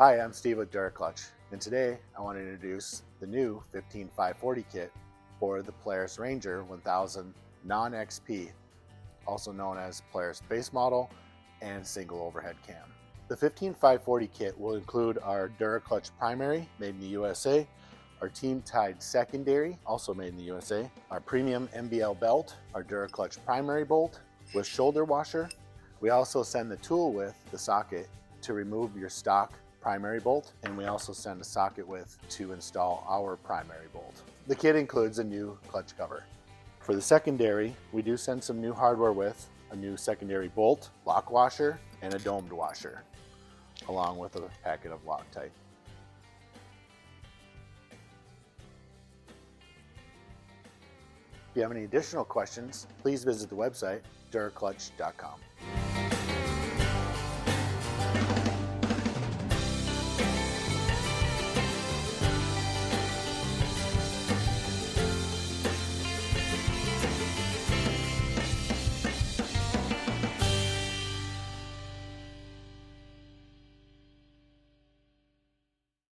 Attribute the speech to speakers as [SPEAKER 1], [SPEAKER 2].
[SPEAKER 1] Hi, I'm Steve with DURACLUTCH, and today I want to introduce the new 15540 kit for the Polaris Ranger 1000 non-XP, also known as Polaris base model and single overhead cam. The 15540 kit will include our DURACLUTCH primary, made in the USA, our team tied secondary, also made in the USA, our premium MBL belt, our DURACLUTCH primary bolt with shoulder washer. We also send the tool with the socket to remove your stock primary bolt, and we also send a socket with to install our primary bolt. The kit includes a new clutch cover. For the secondary, we do send some new hardware with a new secondary bolt, lock washer, and a domed washer, along with a packet of Loctite. If you have any additional questions, please visit the website duraclutch.com.